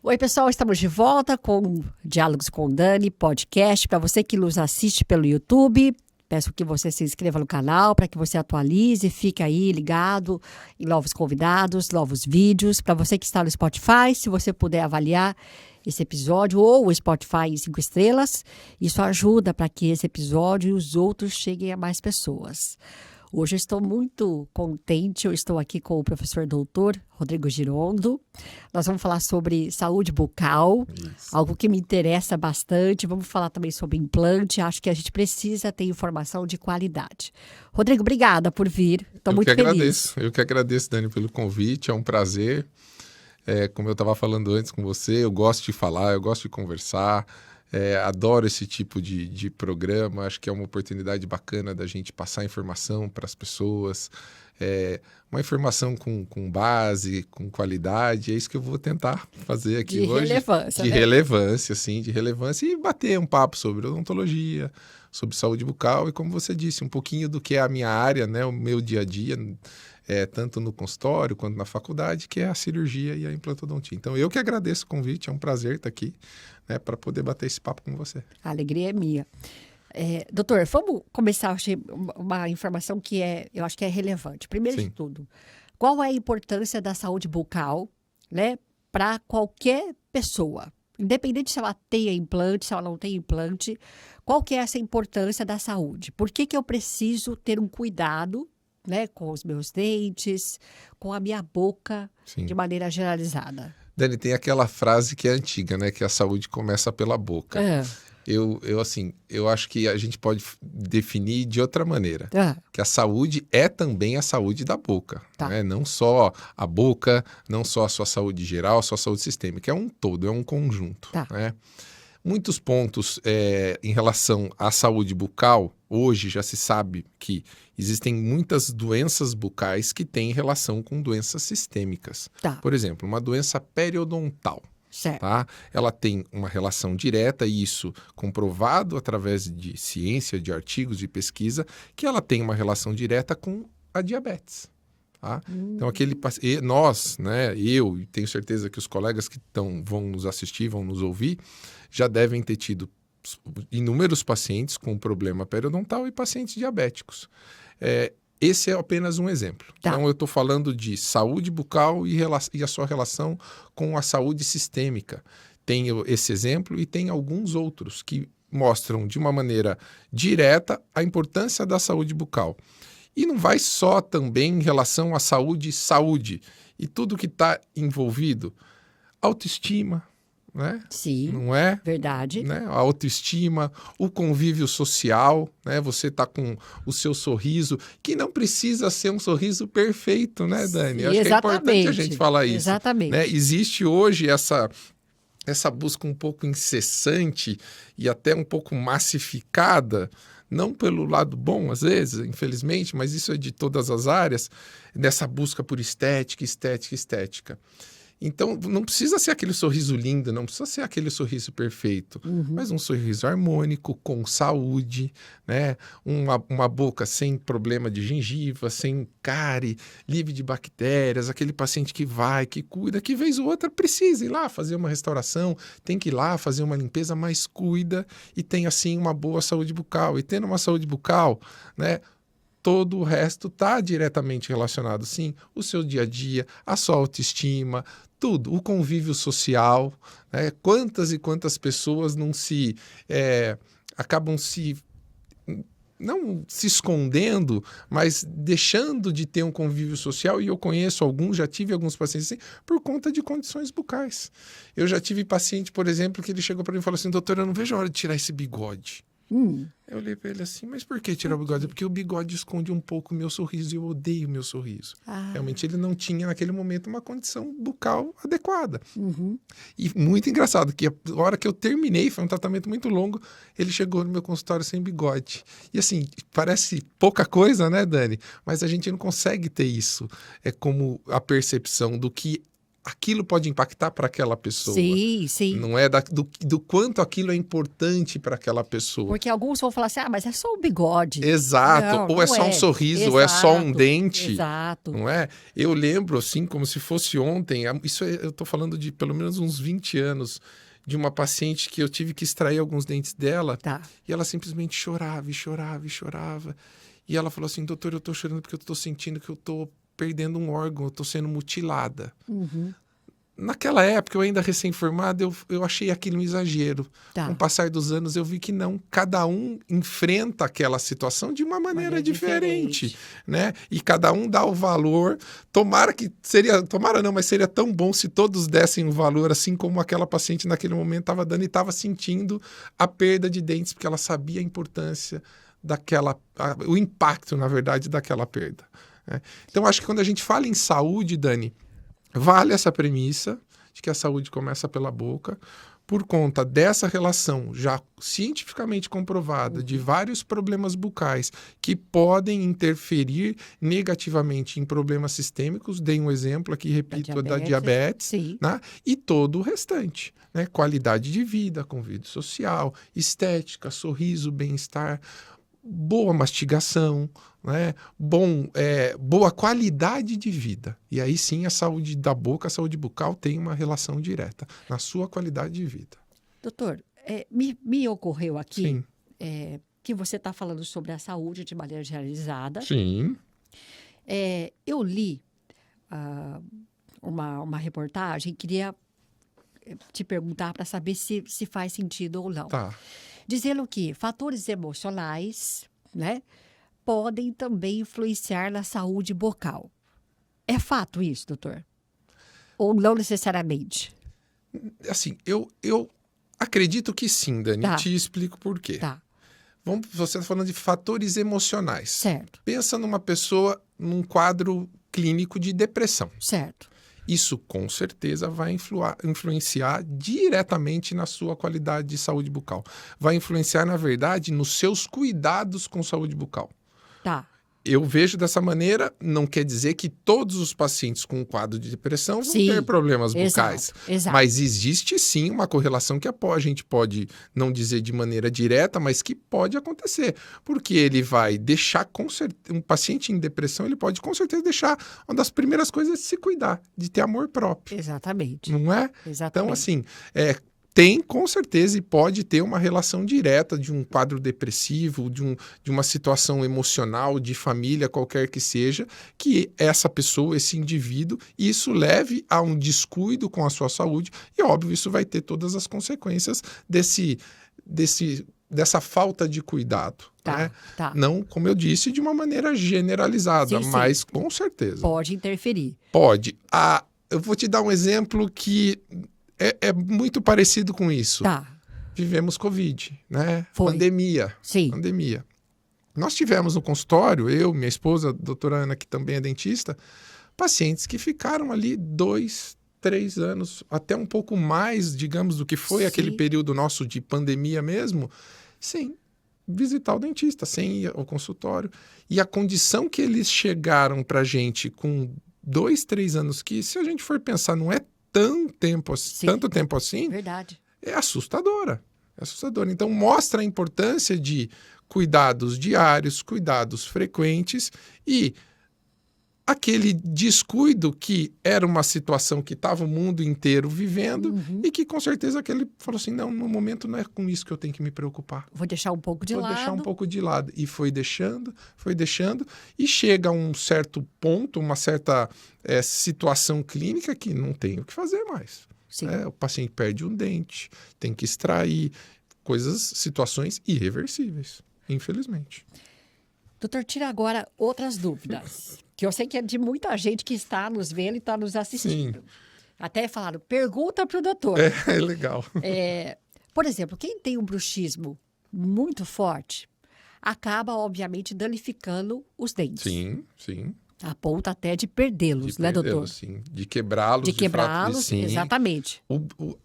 Oi, pessoal, estamos de volta com Diálogos com Dani, podcast. Para você que nos assiste pelo YouTube, peço que você se inscreva no canal para que você atualize, fique aí ligado em novos convidados, novos vídeos. Para você que está no Spotify, se você puder avaliar esse episódio ou o Spotify em 5 estrelas, isso ajuda para que esse episódio e os outros cheguem a mais pessoas. Hoje eu estou muito contente, eu estou aqui com o professor doutor Rodrigo Girondo. Nós vamos falar sobre saúde bucal, algo que me interessa bastante. Vamos falar também sobre implante, acho que a gente precisa ter informação de qualidade. Rodrigo, obrigada por vir, estou muito feliz. Eu que agradeço, Dani, pelo convite, é um prazer. Como eu estava falando antes com você, eu gosto de falar, eu gosto de conversar. Adoro esse tipo de programa, acho que é uma oportunidade bacana da gente passar informação para as pessoas, uma informação com base, com qualidade, é isso que eu vou tentar fazer aqui hoje. De relevância e bater um papo sobre odontologia, sobre saúde bucal e, como você disse, um pouquinho do que é a minha área, né, o meu dia a dia, tanto no consultório quanto na faculdade, que é a cirurgia e a implantodontia. Então, eu que agradeço o convite, é um prazer estar aqui, né, para poder bater esse papo com você. A alegria é minha. Doutor, vamos começar, achei uma informação que eu acho que é relevante. Primeiro de tudo, qual é a importância da saúde bucal, né, para qualquer pessoa? Independente se ela tem implante, se ela não tem implante, qual que é essa importância da saúde? Por que eu preciso ter um cuidado, né, com os meus dentes, com a minha boca, de maneira generalizada? Dani, tem aquela frase que é antiga, né, que a saúde começa pela boca. Eu acho que a gente pode definir de outra maneira, que a saúde é também a saúde da boca, né? Não só a boca, não só a sua saúde geral, a sua saúde sistêmica, é um todo, é um conjunto, né? Muitos pontos em relação à saúde bucal, hoje já se sabe que existem muitas doenças bucais que têm relação com doenças sistêmicas. Por exemplo, uma doença periodontal. Tá? Ela tem uma relação direta, e isso comprovado através de ciência, de artigos de pesquisa, que ela tem uma relação direta com a diabetes. Tá? Então, nós, né, eu e tenho certeza que os colegas que vão nos assistir, vão nos ouvir, já devem ter tido inúmeros pacientes com problema periodontal e pacientes diabéticos. Esse é apenas um exemplo. Então, eu estou falando de saúde bucal e a sua relação com a saúde sistêmica. Tenho esse exemplo e tem alguns outros que mostram de uma maneira direta a importância da saúde bucal. E não vai só também em relação à saúde e tudo que está envolvido. Autoestima, né? Sim, não é? Verdade. Né? A autoestima, o convívio social, né? Você tá com o seu sorriso, que não precisa ser um sorriso perfeito, né, Dani? Sim, acho que é importante a gente falar isso. Exatamente. Né? Existe hoje essa busca um pouco incessante e até um pouco massificada, não pelo lado bom, às vezes, infelizmente, mas isso é de todas as áreas, nessa busca por estética. Então, não precisa ser aquele sorriso lindo, não precisa ser aquele sorriso perfeito, mas um sorriso harmônico, com saúde, né? Uma boca sem problema de gengiva, sem cárie, livre de bactérias, aquele paciente que vai, que cuida, que vez ou outra precisa ir lá fazer uma restauração, tem que ir lá fazer uma limpeza, mas cuida e tem, assim, uma boa saúde bucal. E tendo uma saúde bucal, né? Todo o resto está diretamente relacionado, sim, o seu dia a dia, a sua autoestima, tudo, o convívio social, né? Quantas e quantas pessoas acabam não se escondendo, mas deixando de ter um convívio social, e eu conheço alguns, já tive alguns pacientes assim, por conta de condições bucais. Eu já tive paciente, por exemplo, que ele chegou para mim e falou assim: doutor, eu não vejo a hora de tirar esse bigode. Eu olhei para ele assim: mas por que tirar o bigode? Porque o bigode esconde um pouco o meu sorriso e eu odeio o meu sorriso. Realmente ele não tinha naquele momento uma condição bucal adequada. E muito engraçado que a hora que eu terminei, foi um tratamento muito longo, ele chegou no meu consultório sem bigode. E assim, parece pouca coisa, né, Dani? Mas a gente não consegue ter isso. É como a percepção do que aquilo pode impactar para aquela pessoa. Sim, sim. Não é do quanto aquilo é importante para aquela pessoa. Porque alguns vão falar assim, mas é só um bigode. Exato. Não, ou é não só um sorriso, ou é só um dente. Exato. Não é? Eu lembro, assim, como se fosse ontem, eu estou falando de pelo menos uns 20 anos, de uma paciente que eu tive que extrair alguns dentes dela. Tá. E ela simplesmente chorava e chorava e chorava. E ela falou assim, doutor, eu estou chorando porque eu estou sentindo que eu estou perdendo um órgão, eu estou sendo mutilada. Uhum. Naquela época, eu ainda recém-formado, eu achei aquilo um exagero. Tá. Com o passar dos anos, eu vi que não. Cada um enfrenta aquela situação de uma maneira diferente, né? E cada um dá o valor. Mas seria tão bom se todos dessem o valor, assim como aquela paciente naquele momento estava dando e estava sentindo a perda de dentes, porque ela sabia a importância o impacto, na verdade, daquela perda. Né? Então, acho que quando a gente fala em saúde, Dani, vale essa premissa de que a saúde começa pela boca, por conta dessa relação já cientificamente comprovada de vários problemas bucais que podem interferir negativamente em problemas sistêmicos. Dei um exemplo aqui, repito, da diabetes, né? E todo o restante, né? Qualidade de vida, convívio social, estética, sorriso, bem-estar, boa mastigação, né? Boa qualidade de vida. E aí sim a saúde da boca, a saúde bucal tem uma relação direta na sua qualidade de vida. Doutor, me ocorreu aqui que você está falando sobre a saúde de maneira generalizada. Sim. Eu li uma reportagem, queria te perguntar para saber se faz sentido ou não. Tá. Dizendo que fatores emocionais, né, podem também influenciar na saúde bucal. É fato isso, doutor? Ou não necessariamente? Assim, eu acredito que sim, Dani. Tá. Te explico por quê. Tá. Você está falando de fatores emocionais. Certo. Pensa numa pessoa num quadro clínico de depressão. Certo. Isso, com certeza, vai influenciar diretamente na sua qualidade de saúde bucal. Vai influenciar, na verdade, nos seus cuidados com saúde bucal. Tá. Eu vejo dessa maneira, não quer dizer que todos os pacientes com quadro de depressão vão ter problemas bucais. Exato. Mas existe sim uma correlação que a gente pode não dizer de maneira direta, mas que pode acontecer. Porque ele vai deixar, um paciente em depressão, ele pode com certeza deixar uma das primeiras coisas de se cuidar, de ter amor próprio. Exatamente. Não é? Exatamente. Então, assim, tem, com certeza, e pode ter uma relação direta de um quadro depressivo, de uma situação emocional, de família, qualquer que seja, que essa pessoa, esse indivíduo, isso leve a um descuido com a sua saúde e, óbvio, isso vai ter todas as consequências dessa falta de cuidado. Né? Tá. Não, como eu disse, de uma maneira generalizada, mas com certeza. Pode interferir. Pode. Eu vou te dar um exemplo que é muito parecido com isso. Tá. Vivemos Covid, né? Foi. Pandemia. Sim. Pandemia. Nós tivemos no consultório, eu, minha esposa, a doutora Ana, que também é dentista, pacientes que ficaram ali 2, 3 anos, até um pouco mais, digamos, do que foi aquele período nosso de pandemia mesmo, sem visitar o dentista, sem ir ao consultório. E a condição que eles chegaram pra gente com 2, 3 anos, que se a gente for pensar, não é tanto tempo assim, verdade. É assustadora. Então, mostra a importância de cuidados diários, cuidados frequentes e aquele descuido que era uma situação que estava o mundo inteiro vivendo e que, com certeza, aquele falou assim, não, no momento não é com isso que eu tenho que me preocupar. Vou deixar um pouco de lado. Vou deixar um pouco de lado. E foi deixando, e chega a um certo ponto, uma certa situação clínica que não tem o que fazer mais. O paciente perde um dente, tem que extrair, situações irreversíveis, infelizmente. Doutor, tira agora outras dúvidas, que eu sei que é de muita gente que está nos vendo e está nos assistindo. Sim. Até falaram, pergunta para o doutor. É legal. Por exemplo, quem tem um bruxismo muito forte, acaba, obviamente, danificando os dentes. Sim. A ponto até de perdê-los, né, doutor? Sim. De quebrá-los. Sim. Exatamente.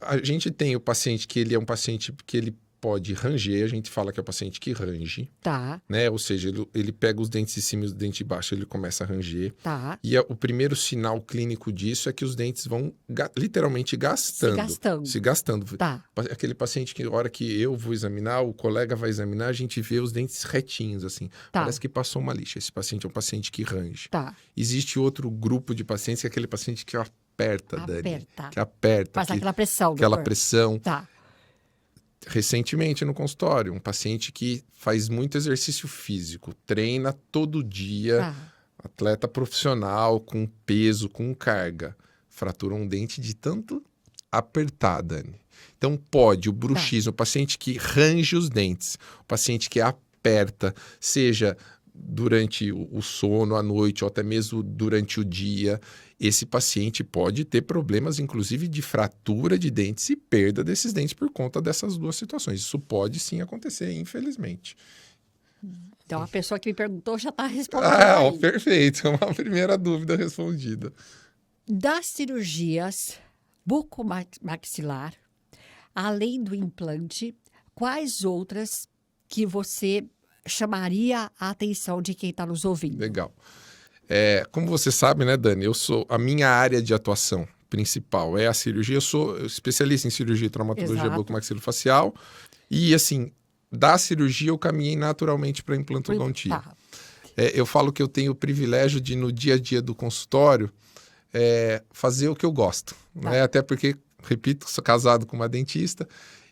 A gente tem o paciente que ele é um paciente que ele pode ranger, a gente fala que é o paciente que range. Tá. Né? Ou seja, ele pega os dentes de cima e os dentes de baixo, ele começa a ranger. Tá. E o primeiro sinal clínico disso é que os dentes vão literalmente gastando. Se gastando. Tá. Aquele paciente que, na hora que eu vou examinar, o colega vai examinar, a gente vê os dentes retinhos, assim. Tá. Parece que passou uma lixa. Esse paciente é um paciente que range. Tá. Existe outro grupo de pacientes que é aquele paciente que aperta, Dani. Que aperta. Faz aquela pressão. Aquela pressão. Tá. Recentemente no consultório, um paciente que faz muito exercício físico, treina todo dia, atleta profissional, com peso, com carga, fratura um dente de tanto apertar, Dani. Então pode, o bruxismo, o paciente que range os dentes, o paciente que aperta, seja durante o sono, à noite, ou até mesmo durante o dia, esse paciente pode ter problemas, inclusive, de fratura de dentes e perda desses dentes por conta dessas duas situações. Isso pode sim acontecer, infelizmente. Então, a pessoa que me perguntou já está respondendo. Perfeito. É uma primeira dúvida respondida. Das cirurgias bucomaxilar, além do implante, quais outras que você chamaria a atenção de quem está nos ouvindo? Legal. Como você sabe, né, Dani, a minha área de atuação principal é a cirurgia. Eu sou especialista em cirurgia e traumatologia bucomaxilofacial. E, assim, da cirurgia eu caminhei naturalmente para a implantodontia. Tá. Eu falo que eu tenho o privilégio de, no dia a dia do consultório, fazer o que eu gosto. Tá. Né? Até porque, repito, sou casado com uma dentista.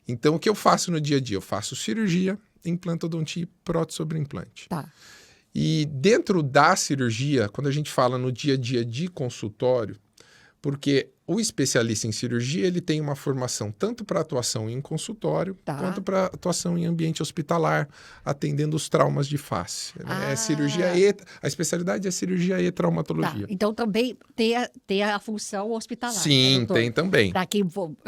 Então, o que eu faço no dia a dia? Eu faço cirurgia, implantodontia e prótese sobre implante. Tá. E dentro da cirurgia, quando a gente fala no dia a dia de consultório, porque o especialista em cirurgia, ele tem uma formação tanto para atuação em consultório, quanto para atuação em ambiente hospitalar, atendendo os traumas de face. Né? A especialidade é cirurgia e traumatologia. Tá. Então, também tem a função hospitalar. Sim, né, tem também.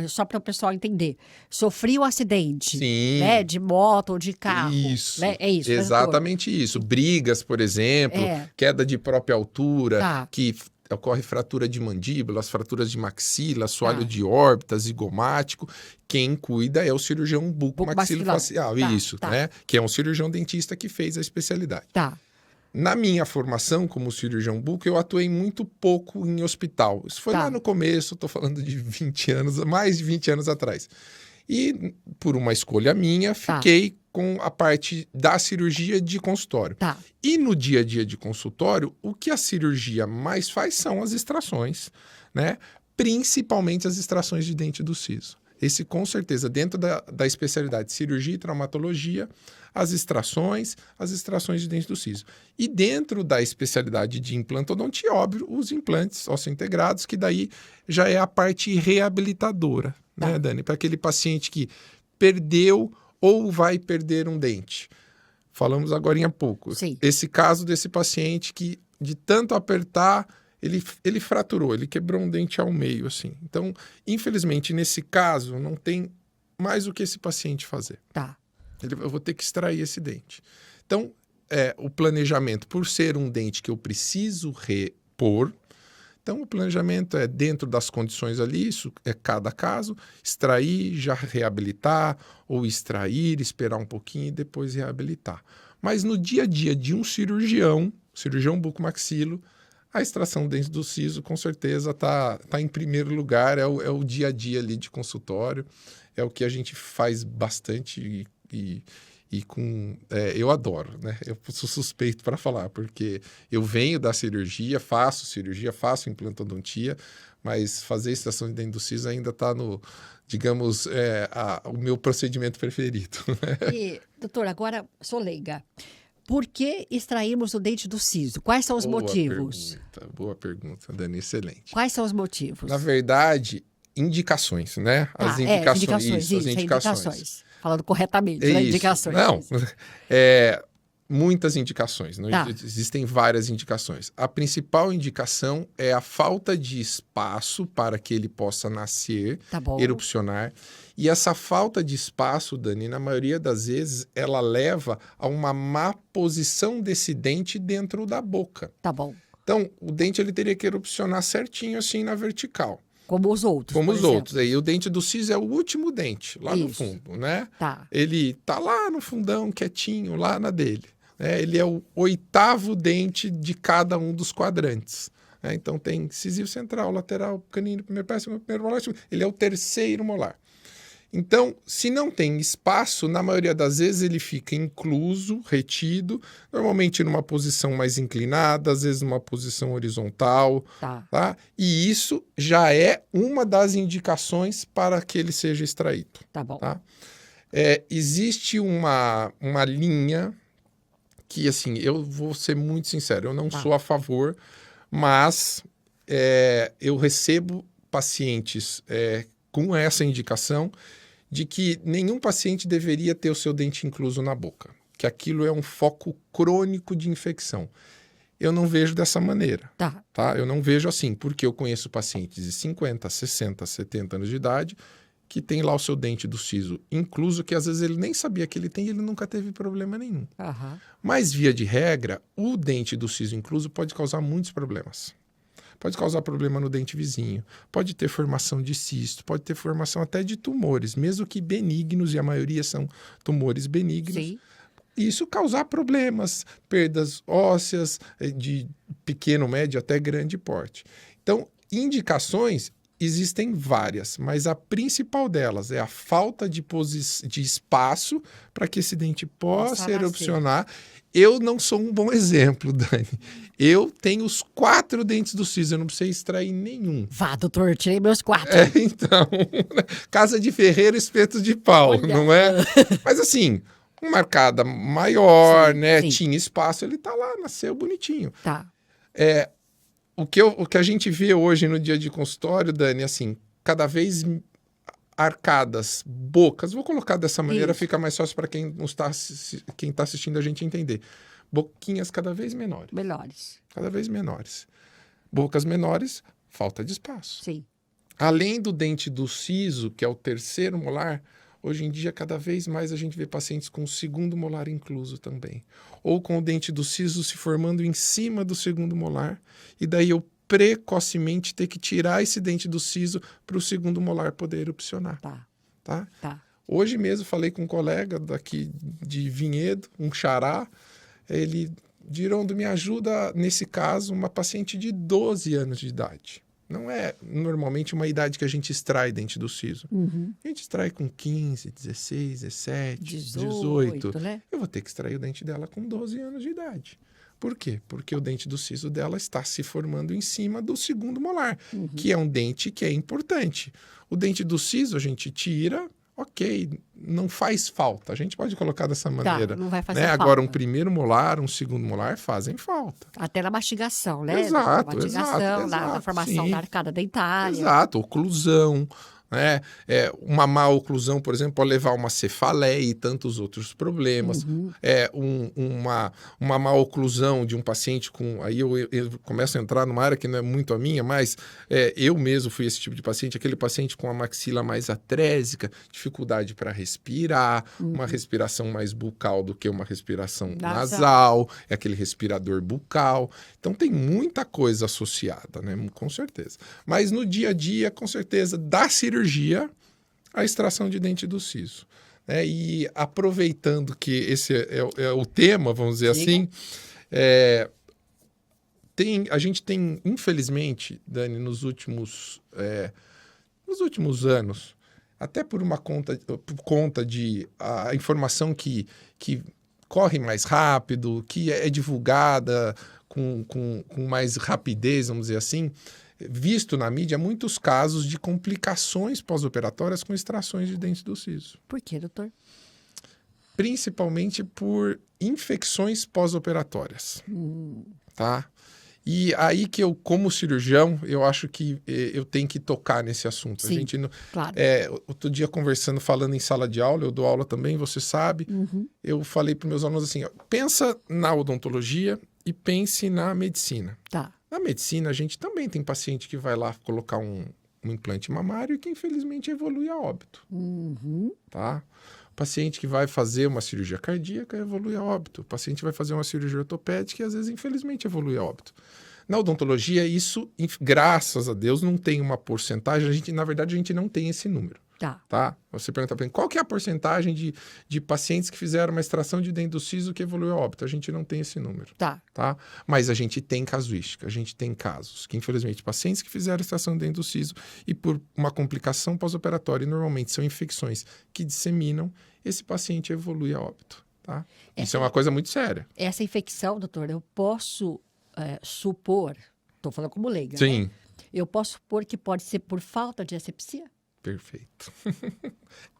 Só para o pessoal entender. Sofri um acidente, Sim. né, de moto ou de carro. Isso. Né? É isso. Exatamente isso. Brigas, por exemplo, queda de própria altura, que ocorre fratura de mandíbula, as fraturas de maxila, assoalho de órbita, zigomático. Quem cuida é o cirurgião bucomaxilofacial. Né? Que é um cirurgião dentista que fez a especialidade. Tá. Na minha formação como cirurgião buco, eu atuei muito pouco em hospital. Isso foi lá no começo, estou falando de 20 anos, mais de 20 anos atrás. E, por uma escolha minha, fiquei com a parte da cirurgia de consultório. Tá. E no dia a dia de consultório, o que a cirurgia mais faz são as extrações, né? Principalmente as extrações de dente do siso. Esse, com certeza, dentro da especialidade de cirurgia e traumatologia, as extrações de dente do siso. E dentro da especialidade de implantodontia, óbvio, os implantes osseointegrados, que daí já é a parte reabilitadora, né, Dani? Para aquele paciente que perdeu ou vai perder um dente. Falamos agora há pouco. Sim. Esse caso desse paciente que, de tanto apertar, ele fraturou, ele quebrou um dente ao meio, assim. Então, infelizmente, nesse caso, não tem mais o que esse paciente fazer. Tá. Eu vou ter que extrair esse dente. Então, o planejamento, por ser um dente que eu preciso repor, então o planejamento é dentro das condições ali, isso é cada caso, extrair, já reabilitar, ou extrair, esperar um pouquinho e depois reabilitar. Mas no dia a dia de um cirurgião bucomaxilo, a extração dentro do siso, com certeza, tá em primeiro lugar, é o dia a dia ali de consultório, é o que a gente faz bastante e com... eu adoro, né? Eu sou suspeito para falar, porque eu venho da cirurgia, faço implantodontia, mas fazer extração de dentro do siso ainda está no, digamos, o meu procedimento preferido. Né? E, doutor, agora sou leiga. Por que extraímos o dente do siso? Quais são os motivos? Boa pergunta, Dani, excelente. Quais são os motivos? Na verdade, indicações, né? As indicações. Falando corretamente, né? Indicações. Não, muitas indicações. Não existem várias indicações. A principal indicação é a falta de espaço para que ele possa nascer, erupcionar. E essa falta de espaço, Dani, na maioria das vezes, ela leva a uma má posição desse dente dentro da boca. Tá bom. Então, o dente ele teria que erupcionar certinho assim na vertical. Como os outros. Como os outros. Aí o dente do siso é o último dente, lá no fundo, né? Tá. Ele tá lá no fundão, quietinho, lá na dele. Ele é o 8º dente de cada um dos quadrantes. Então tem incisivo central, lateral, canino, primeiro pé, segundo, primeiro molar, ele é o 3º molar. Então, se não tem espaço, na maioria das vezes ele fica incluso, retido, normalmente numa posição mais inclinada, às vezes numa posição horizontal. Tá? E isso já é uma das indicações para que ele seja extraído. Tá bom. Tá? Existe uma linha que, assim, eu vou ser muito sincero, eu não sou a favor, mas eu recebo pacientes com essa indicação de que nenhum paciente deveria ter o seu dente incluso na boca, que aquilo é um foco crônico de infecção. Eu não vejo dessa maneira. Tá? Eu não vejo assim, porque eu conheço pacientes de 50, 60, 70 anos de idade que tem lá o seu dente do siso incluso, que às vezes ele nem sabia que ele tem e ele nunca teve problema nenhum. Mas, via de regra, o dente do siso incluso pode causar muitos problemas. Pode causar problema no dente vizinho, pode ter formação de cisto, pode ter formação até de tumores, mesmo que benignos, e a maioria são tumores benignos. Sim. Isso causar problemas, perdas ósseas de pequeno, médio até grande porte. Então, indicações existem várias, mas a principal delas é a falta de espaço para que esse dente possa erupcionar. Eu não sou um bom exemplo, Dani. Eu tenho os 4 dentes do siso, eu não precisei extrair nenhum. Vá, doutor, tirei meus 4. Então, casa de ferreiro, espeto de pau, olha, não é? Mas assim, uma arcada maior, sim, né? Sim. Tinha espaço, ele tá lá, nasceu bonitinho. Tá. O que a gente vê hoje no dia de consultório, Dani, assim, cada vez arcadas, bocas, vou colocar dessa maneira, fica mais fácil para quem tá assistindo a gente entender. Boquinhas cada vez menores. Cada vez menores. Bocas menores, falta de espaço. Sim. Além do dente do siso, que é o 3º molar, hoje em dia, cada vez mais a gente vê pacientes com o 2º molar incluso também. Ou com o dente do siso se formando em cima do 2º molar, e daí eu precocemente ter que tirar esse dente do siso para o 2º molar poder erupcionar. Tá? Hoje mesmo falei com um colega daqui de Vinhedo, um xará, ele, Dirondo, me ajuda, nesse caso, uma paciente de 12 anos de idade. Não é normalmente uma idade que a gente extrai dente do siso. A gente extrai com 15, 16, 17, 18. Né? Eu vou ter que extrair o dente dela com 12 anos de idade. Por quê? Porque o dente do siso dela está se formando em cima do 2º molar, que é um dente que é importante. O dente do siso a gente tira, ok, não faz falta. A gente pode colocar dessa maneira. Não vai fazer falta. Agora, um 1º molar, um 2º molar fazem falta. Até na mastigação, né? Exato, na formação sim. da arcada dentária. Exato, oclusão. Uma má oclusão, por exemplo, pode levar a uma cefaleia e tantos outros problemas. Uma má oclusão de um paciente com... Aí eu começo a entrar numa área que não é muito a minha, mas eu mesmo fui esse tipo de paciente, aquele paciente com a maxila mais atrésica, dificuldade para respirar, uma respiração mais bucal do que uma respiração nasal, é aquele respirador bucal. Então tem muita coisa associada, né? Com certeza. Mas no dia a dia, com certeza, da cirurgia, a extração de dente do siso. E aproveitando que esse é o tema, vamos dizer assim, a gente tem, infelizmente, Dani, nos últimos anos, até por conta de a informação que corre mais rápido, que é divulgada com mais rapidez, vamos dizer assim, visto na mídia muitos casos de complicações pós-operatórias com extrações de dente do siso. Por quê, doutor? Principalmente por infecções pós-operatórias. Tá? E aí que eu, como cirurgião, eu acho que eu tenho que tocar nesse assunto. Sim, a gente claro. Outro dia falando em sala de aula, eu dou aula também, você sabe, eu falei para meus alunos assim, pensa na odontologia e pense na medicina. Tá. Na medicina, a gente também tem paciente que vai lá colocar um implante mamário e que, infelizmente, evolui a óbito. Tá? O paciente que vai fazer uma cirurgia cardíaca evolui a óbito. O paciente vai fazer uma cirurgia ortopédica e, às vezes, infelizmente, evolui a óbito. Na odontologia, isso, graças a Deus, não tem uma porcentagem. Na verdade, a gente não tem esse número. Tá? Você pergunta para mim, qual que é a porcentagem de pacientes que fizeram uma extração de dente do siso que evoluiu a óbito? A gente não tem esse número. Tá? Mas a gente tem casuística, a gente tem casos que, infelizmente, pacientes que fizeram extração de dente do siso e por uma complicação pós-operatória, e normalmente são infecções que disseminam, esse paciente evolui a óbito. Tá? Isso é uma coisa muito séria. Essa infecção, doutor, eu posso supor, estou falando como leiga, Sim. Né? Eu posso supor que pode ser por falta de asepsia? Perfeito.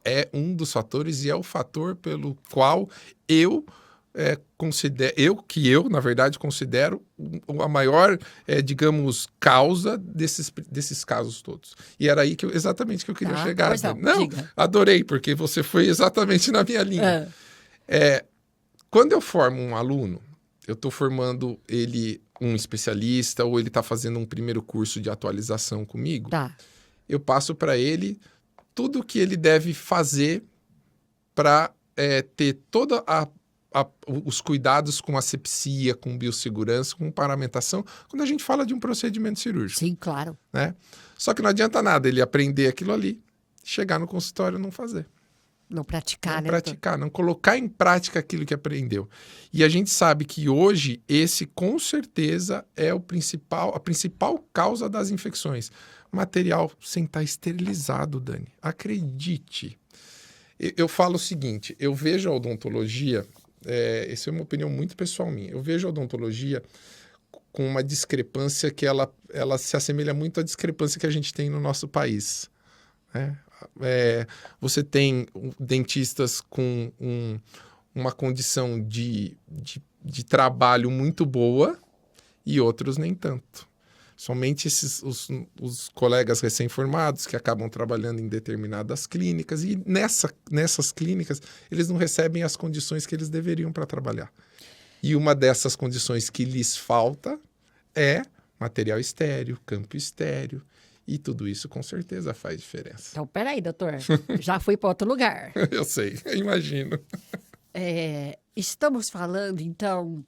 É um dos fatores e é o fator pelo qual eu na verdade, considero a maior, digamos, causa desses casos todos. E era aí exatamente que eu queria chegar. Não, diga. Adorei, porque você foi exatamente na minha linha. Quando eu formo um aluno, eu estou formando ele um especialista ou ele está fazendo um primeiro curso de atualização comigo. Eu passo para ele tudo o que ele deve fazer para ter toda os cuidados com asepsia, com biossegurança, com paramentação, quando a gente fala de um procedimento cirúrgico. Sim, claro. Né? Só que não adianta nada ele aprender aquilo ali, chegar no consultório e não fazer. Não praticar, não né? Praticar, não colocar em prática aquilo que aprendeu. E a gente sabe que hoje esse, com certeza, é a principal causa das infecções. Material sem estar esterilizado, Dani. Acredite. Eu falo o seguinte, eu vejo a odontologia, essa é uma opinião muito pessoal minha, eu vejo a odontologia com uma discrepância que ela se assemelha muito à discrepância que a gente tem no nosso país. Né? Você tem dentistas com uma condição de trabalho muito boa e outros nem tanto. Somente os colegas recém-formados que acabam trabalhando em determinadas clínicas e nessas clínicas eles não recebem as condições que eles deveriam para trabalhar. E uma dessas condições que lhes falta é material estéreo, campo estéreo. E tudo isso, com certeza, faz diferença. Então, peraí, doutor. Já fui para outro lugar. Eu sei, eu imagino. Estamos falando, então...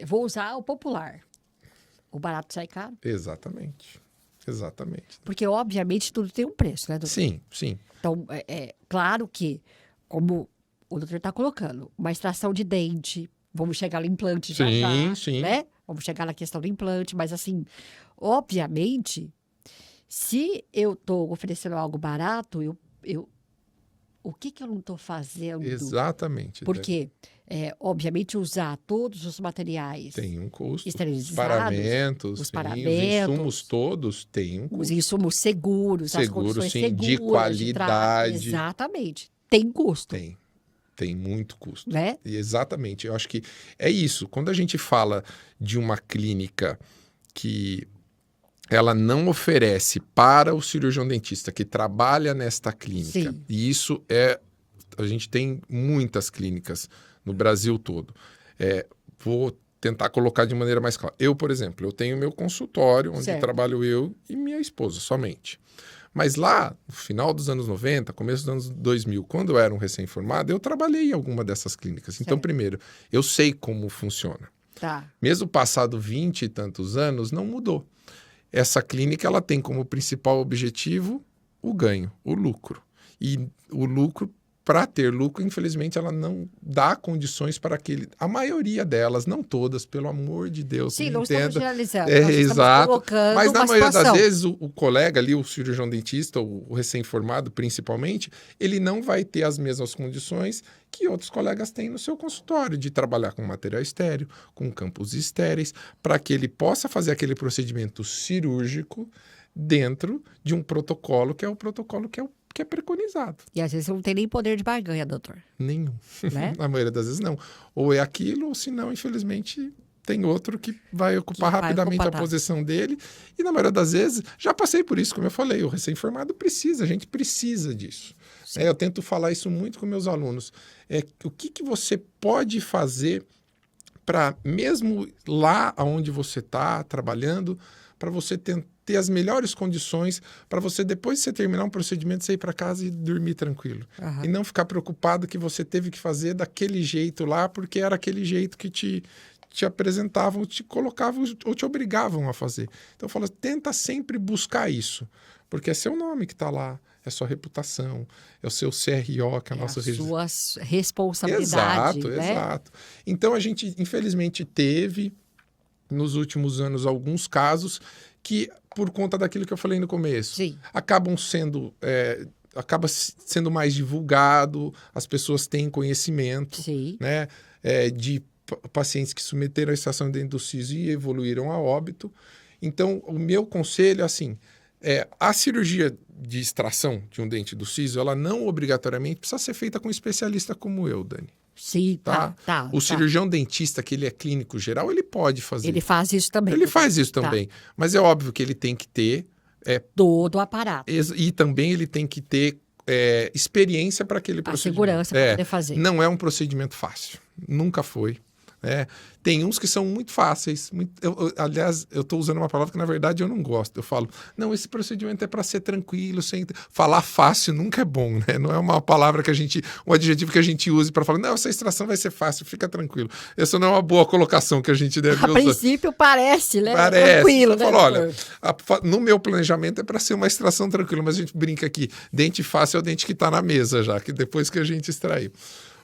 Vou usar o popular. O barato sai caro? Exatamente. Porque, obviamente, tudo tem um preço, né, doutor? Sim. Então, claro que, como o doutor está colocando, uma extração de dente... Vamos chegar no implante já, sim. Né? Vamos chegar na questão do implante. Mas, assim, obviamente... Se eu estou oferecendo algo barato, o que eu não estou fazendo? Exatamente. Porque, obviamente, usar todos os materiais... Tem um custo. Esterilizados. Os paramentos. Os insumos todos têm um custo. Os insumos seguros. As condições sim, seguras. De qualidade. Exatamente. Tem custo. Tem muito custo. Né? E exatamente. Eu acho que é isso. Quando a gente fala de uma clínica que... ela não oferece para o cirurgião dentista que trabalha nesta clínica. Sim. E isso a gente tem muitas clínicas no Brasil todo. Vou tentar colocar de maneira mais clara. Eu, por exemplo, eu tenho meu consultório, onde trabalho eu e minha esposa somente. Mas lá, no final dos anos 90, começo dos anos 2000, quando eu era um recém-formado, eu trabalhei em alguma dessas clínicas. Então, primeiro, eu sei como funciona. Mesmo passado 20 e tantos anos, não mudou. Essa clínica ela tem como principal objetivo o ganho, o lucro. E o lucro, para ter lucro, infelizmente, ela não dá condições para aquele... A maioria delas, não todas, pelo amor de Deus. Sim, não estamos generalizando. Exato. Mas na maioria das vezes, o colega ali, o cirurgião dentista, o recém-formado principalmente, ele não vai ter as mesmas condições que outros colegas têm no seu consultório, de trabalhar com material estéreo, com campos estéreis, para que ele possa fazer aquele procedimento cirúrgico dentro de um protocolo que é o protocolo que é preconizado. E às vezes não tem nem poder de barganha, doutor. Nenhum. Né? Na maioria das vezes não. Ou é aquilo, ou se não, infelizmente, tem outro que vai ocupar rapidamente a posição dele. E na maioria das vezes, já passei por isso, como eu falei, o recém-formado a gente precisa disso. Eu tento falar isso muito com meus alunos. O que você pode fazer para, mesmo lá onde você está trabalhando, para você ter as melhores condições para você, depois de você terminar um procedimento, você ir para casa e dormir tranquilo. E não ficar preocupado que você teve que fazer daquele jeito lá, porque era aquele jeito que te te apresentavam, te colocavam ou te obrigavam a fazer. Então eu falo, tenta sempre buscar isso, porque é seu nome que está lá, é sua reputação, é o seu CRO, que é a nossa sua responsabilidade. Exato, né? exato. Então a gente, infelizmente, teve nos últimos anos alguns casos que, por conta daquilo que eu falei no começo, Sim. acaba sendo mais divulgado, as pessoas têm conhecimento, Sim. né, de pacientes que submeteram a extração dentro do siso e evoluíram a óbito. Então, o meu conselho é assim, a cirurgia de extração de um dente do siso, ela não obrigatoriamente precisa ser feita com um especialista como eu, Dani. Sim, tá. O cirurgião dentista, que ele é clínico geral, ele pode fazer. Ele faz isso também. Ele faz isso também. Mas é óbvio que ele tem que ter... todo o aparato. E também ele tem que ter experiência para aquele procedimento. A segurança para poder fazer. Não é um procedimento fácil. Nunca foi. Tem uns que são muito fáceis. Aliás, eu estou usando uma palavra que, na verdade, eu não gosto. Eu falo, não, esse procedimento é para ser tranquilo. Falar fácil nunca é bom, né? Não é uma palavra um adjetivo que a gente use para falar, não, essa extração vai ser fácil, fica tranquilo. Essa não é uma boa colocação que a gente deve usar. A princípio parece, né? Parece. Tranquilo, eu falo, olha, no meu planejamento é para ser uma extração tranquila, mas a gente brinca aqui, dente fácil é o dente que está na mesa já, que depois que a gente extraiu.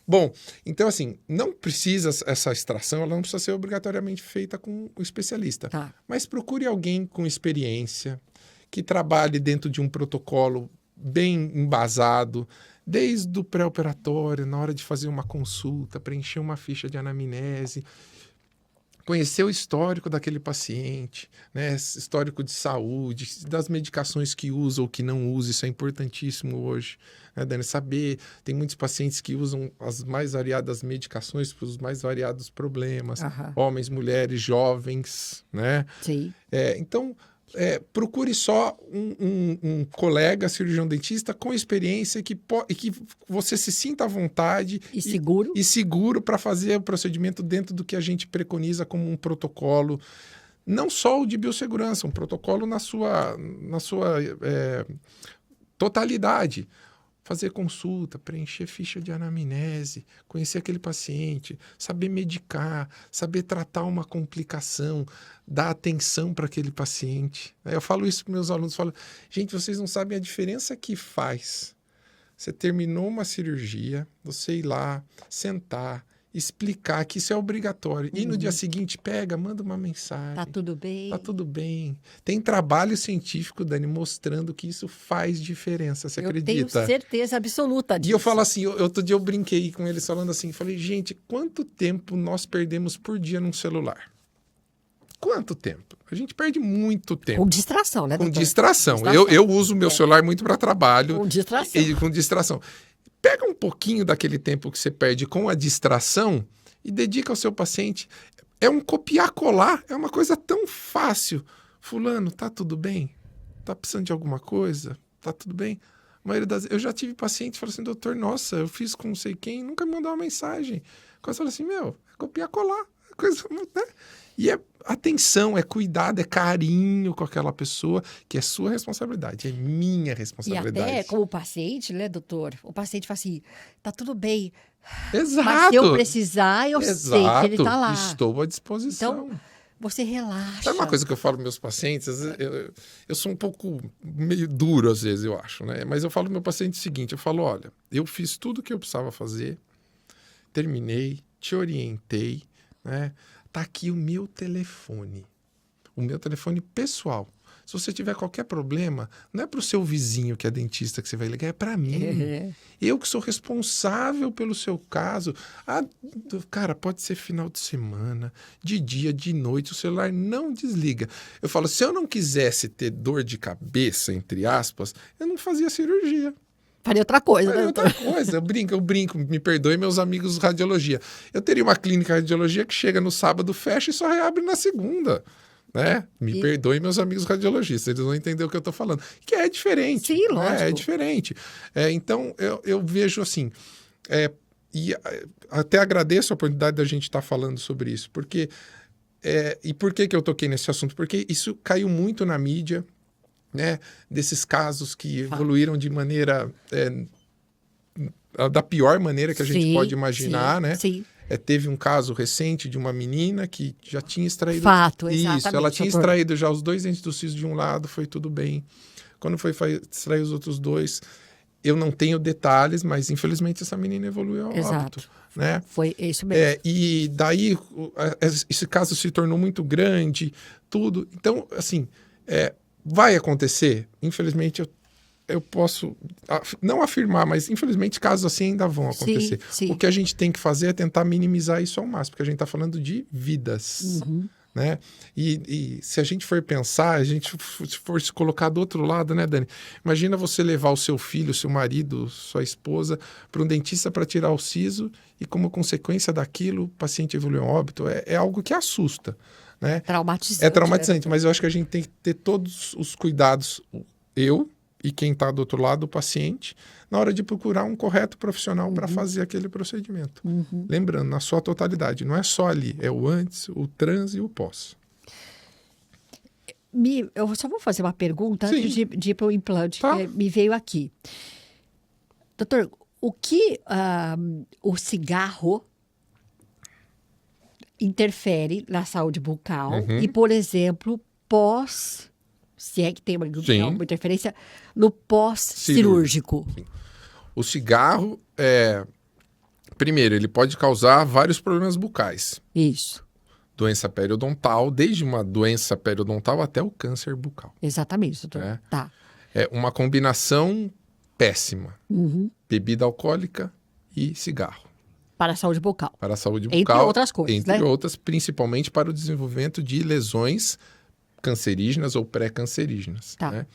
Bom, então assim, não precisa essa extração, ela não precisa ser obrigatoriamente feita com o especialista. Tá. Mas procure alguém com experiência, que trabalhe dentro de um protocolo bem embasado, desde o pré-operatório, na hora de fazer uma consulta, preencher uma ficha de anamnese, conhecer o histórico daquele paciente, né? Histórico de saúde, das medicações que usa ou que não usa, isso é importantíssimo hoje, né, Dani? Saber, tem muitos pacientes que usam as mais variadas medicações para os mais variados problemas, homens, mulheres, jovens, né? Sim. Então, procure só um colega cirurgião dentista com experiência e que você se sinta à vontade e seguro para fazer o procedimento dentro do que a gente preconiza como um protocolo, não só o de biossegurança, um protocolo na sua totalidade. Fazer consulta, preencher ficha de anamnese, conhecer aquele paciente, saber medicar, saber tratar uma complicação, dar atenção para aquele paciente. Eu falo isso para meus alunos, falo, gente, vocês não sabem a diferença que faz. Você terminou uma cirurgia, você ir lá, sentar, explicar que isso é obrigatório. E no dia seguinte, manda uma mensagem. Tá tudo bem? Tá tudo bem. Tem trabalho científico, Dani, mostrando que isso faz diferença. Você acredita? Eu tenho certeza absoluta disso. E eu falo assim, outro dia eu brinquei com eles falando assim, falei, gente, quanto tempo nós perdemos por dia num celular? Quanto tempo? A gente perde muito tempo. Com distração, né, doutor? Com distração. Eu uso o meu celular muito para trabalho. Com distração. Com distração. Pega um pouquinho daquele tempo que você perde com a distração e dedica ao seu paciente. É um copiar-colar, é uma coisa tão fácil. Fulano, tá tudo bem? Tá precisando de alguma coisa? Tá tudo bem? A maioria das... Eu já tive paciente que falou assim, doutor, nossa, eu fiz com não sei quem, nunca me mandou uma mensagem. Quase falou assim, é copiar-colar. Coisa, né? E é atenção, é cuidado, é carinho com aquela pessoa, que é sua responsabilidade, é minha responsabilidade. E até como paciente, né, doutor? O paciente fala assim, tá tudo bem. Exato. Mas se eu precisar, eu sei que ele tá lá. Estou à disposição. Então, você relaxa. Sabe uma coisa que eu falo para meus pacientes? Eu sou um pouco meio duro às vezes, eu acho, né? Mas eu falo pro meu paciente o seguinte, eu falo, olha, eu fiz tudo o que eu precisava fazer, terminei, te orientei, né? Tá aqui o meu telefone pessoal. Se você tiver qualquer problema, não é para o seu vizinho que é dentista que você vai ligar, é para mim. Eu que sou responsável pelo seu caso. Cara, pode ser final de semana, de dia, de noite, o celular não desliga. Eu falo, se eu não quisesse ter dor de cabeça, entre aspas, eu não fazia cirurgia. Faria outra coisa, Faria né? outra coisa. Eu brinco, me perdoe meus amigos de radiologia. Eu teria uma clínica de radiologia que chega no sábado, fecha e só reabre na segunda. Né? Me perdoe meus amigos radiologistas, eles vão entender o que eu estou falando. Que é diferente. Sim, lógico. É diferente. Então, eu vejo assim... e até agradeço a oportunidade da gente estar falando sobre isso. Porque, e por que eu toquei nesse assunto? Porque isso caiu muito na mídia, né, desses casos que evoluíram de maneira da pior maneira que a gente pode imaginar, né? Sim. Teve um caso recente de uma menina que já tinha extraído... Fato, exatamente. Isso, ela tinha extraído já os 2 dentes do siso de um lado, foi tudo bem. Quando foi extrair os outros 2, eu não tenho detalhes, mas infelizmente essa menina evoluiu ao óbito. Né? Foi isso mesmo. E daí esse caso se tornou muito grande, tudo. Então, assim, vai acontecer? Infelizmente, eu posso não afirmar, mas infelizmente casos assim ainda vão acontecer. Sim. O que a gente tem que fazer é tentar minimizar isso ao máximo, porque a gente está falando de vidas. Né? E se a gente for pensar, a gente for se colocar do outro lado, né, Dani? Imagina você levar o seu filho, seu marido, sua esposa para um dentista para tirar o siso e como consequência daquilo o paciente evolui a óbito. É algo que assusta, né? Traumatizante. É traumatizante, mas eu acho que a gente tem que ter todos os cuidados, eu e quem está do outro lado, o paciente, na hora de procurar um correto profissional para fazer aquele procedimento. Lembrando, na sua totalidade, não é só ali, é o antes, o trans e o pós. Eu só vou fazer uma pergunta Sim. antes de ir para o implante, Tá. que me veio aqui. Doutor, o que o cigarro interfere na saúde bucal e, por exemplo, se é que tem uma interferência, no pós-cirúrgico? O cigarro, primeiro, ele pode causar vários problemas bucais. Isso. Doença periodontal, desde uma doença periodontal até o câncer bucal. Exatamente, doutor. Tá. É uma combinação péssima. Bebida alcoólica e cigarro. Para a saúde bucal. Para a saúde bucal. Entre outras coisas, Entre né? outras, principalmente para o desenvolvimento de lesões cancerígenas ou pré-cancerígenas. Tá. Né?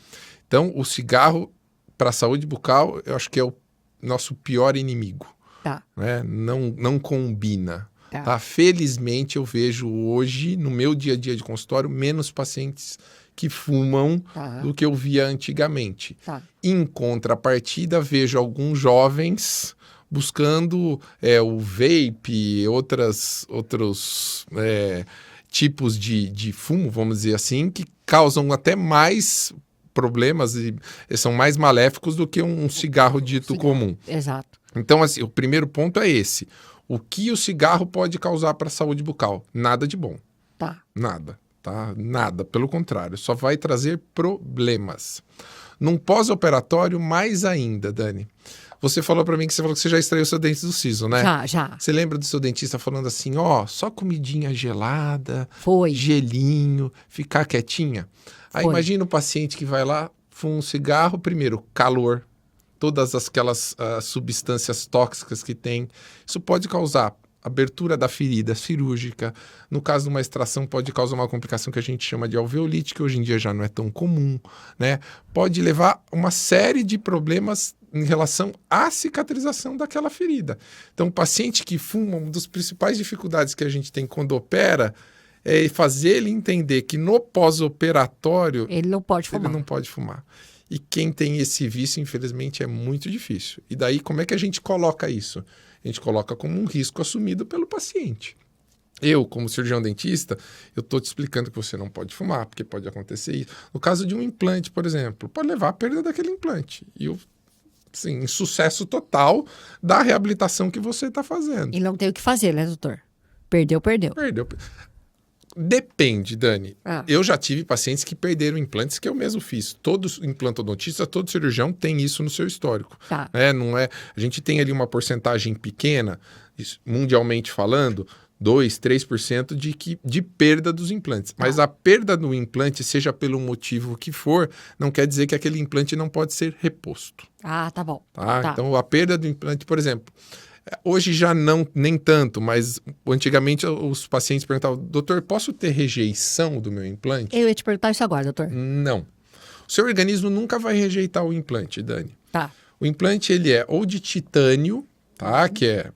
Então, o cigarro para a saúde bucal, eu acho que é o nosso pior inimigo. Tá. Né? Não combina. Tá. Tá? Felizmente, eu vejo hoje, no meu dia a dia de consultório, menos pacientes que fumam do que eu via antigamente. Tá. Em contrapartida, vejo alguns jovens buscando o vape, outros tipos de fumo, vamos dizer assim, que causam até mais problemas e são mais maléficos do que um cigarro dito comum. Exato. Então, assim, o primeiro ponto é esse. O que o cigarro pode causar para a saúde bucal? Nada de bom. Tá. Nada, tá? Nada. Pelo contrário, só vai trazer problemas. Num pós-operatório, mais ainda, Dani. Você falou para mim que você já extraiu seu dente do siso, né? Já. Você lembra do seu dentista falando assim, só comidinha gelada, gelinho, ficar quietinha? Aí imagina o paciente que vai lá, fuma um cigarro, primeiro, calor, todas aquelas substâncias tóxicas que tem. Isso pode causar abertura da ferida cirúrgica. No caso de uma extração, pode causar uma complicação que a gente chama de alveolite, que hoje em dia já não é tão comum, né? Pode levar a uma série de problemas em relação à cicatrização daquela ferida. Então, o paciente que fuma, uma das principais dificuldades que a gente tem quando opera é fazer ele entender que no pós-operatório ele não pode fumar. E quem tem esse vício, infelizmente, é muito difícil. E daí, como é que a gente coloca isso? A gente coloca como um risco assumido pelo paciente. Eu, como cirurgião dentista, eu estou te explicando que você não pode fumar, porque pode acontecer isso. No caso de um implante, por exemplo, pode levar à perda daquele implante. E sim, sucesso total da reabilitação que você está fazendo. E não tem o que fazer, né, doutor? Perdeu. Depende, Dani. Eu já tive pacientes que perderam implantes que eu mesmo fiz. Todo implantodontista, todo cirurgião tem isso no seu histórico. Tá. Não é, a gente tem ali uma porcentagem pequena, mundialmente falando, 2%, 3% de perda dos implantes. Mas a perda do implante, seja pelo motivo que for, não quer dizer que aquele implante não pode ser reposto. Tá bom. Tá? Então, a perda do implante, por exemplo, hoje já nem tanto, mas antigamente os pacientes perguntavam, doutor, posso ter rejeição do meu implante? Eu ia te perguntar isso agora, doutor. Não. O seu organismo nunca vai rejeitar o implante, Dani. Tá. O implante, ele é ou de titânio, tá? Que é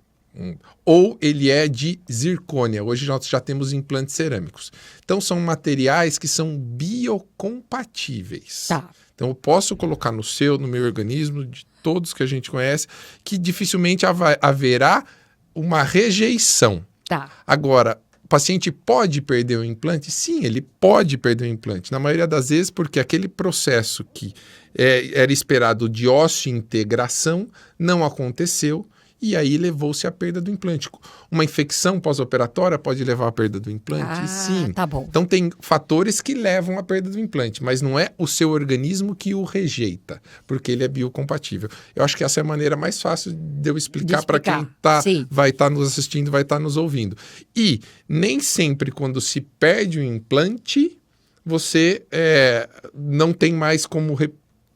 ou ele é de zircônia. Hoje nós já temos implantes cerâmicos. Então, são materiais que são biocompatíveis. Tá. Então, eu posso colocar no meu organismo, de todos que a gente conhece, que dificilmente haverá uma rejeição. Tá. Agora, o paciente pode perder o implante? Sim, ele pode perder o implante. Na maioria das vezes, porque aquele processo que era esperado de ósseo-integração não aconteceu e aí levou-se à perda do implante. Uma infecção pós-operatória pode levar à perda do implante? Sim. Tá bom. Então tem fatores que levam à perda do implante, mas não é o seu organismo que o rejeita, porque ele é biocompatível. Eu acho que essa é a maneira mais fácil de eu explicar para quem vai estar nos assistindo, vai estar nos ouvindo. E nem sempre quando se perde o implante, você não tem mais como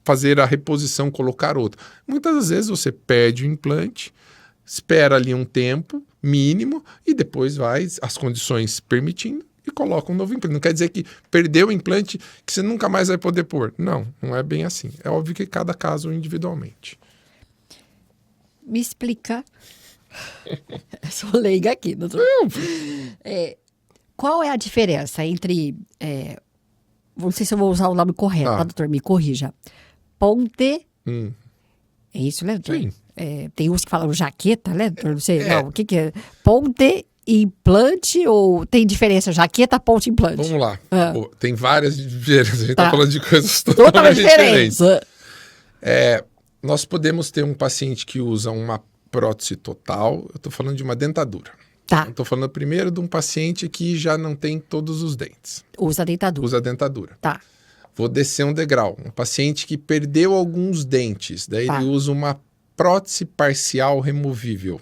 fazer a reposição, colocar outro. Muitas das vezes você perde o implante, espera ali um tempo mínimo e depois vai, as condições permitindo, e coloca um novo implante. Não quer dizer que perdeu o implante que você nunca mais vai poder pôr. Não é bem assim. É óbvio que cada caso individualmente. Me explica. Eu sou leiga aqui, doutor. Qual é a diferença entre... não sei se eu vou usar o nome correto, tá, doutor? Me corrija. Ponte... É isso, né, doutor? Sim. Tem uns que falam jaqueta, né, doutor? Não sei. Não, o que é? Ponte, implante ou tem diferença? Jaqueta, ponte, implante? Vamos lá. Tem várias diferenças. A gente está falando de coisas totalmente diferentes. Nós podemos ter um paciente que usa uma prótese total. Eu estou falando de uma dentadura. Tá. Eu estou falando primeiro de um paciente que já não tem todos os dentes. Usa a dentadura. Tá. Vou descer um degrau. Um paciente que perdeu alguns dentes. Daí ele usa uma prótese parcial removível.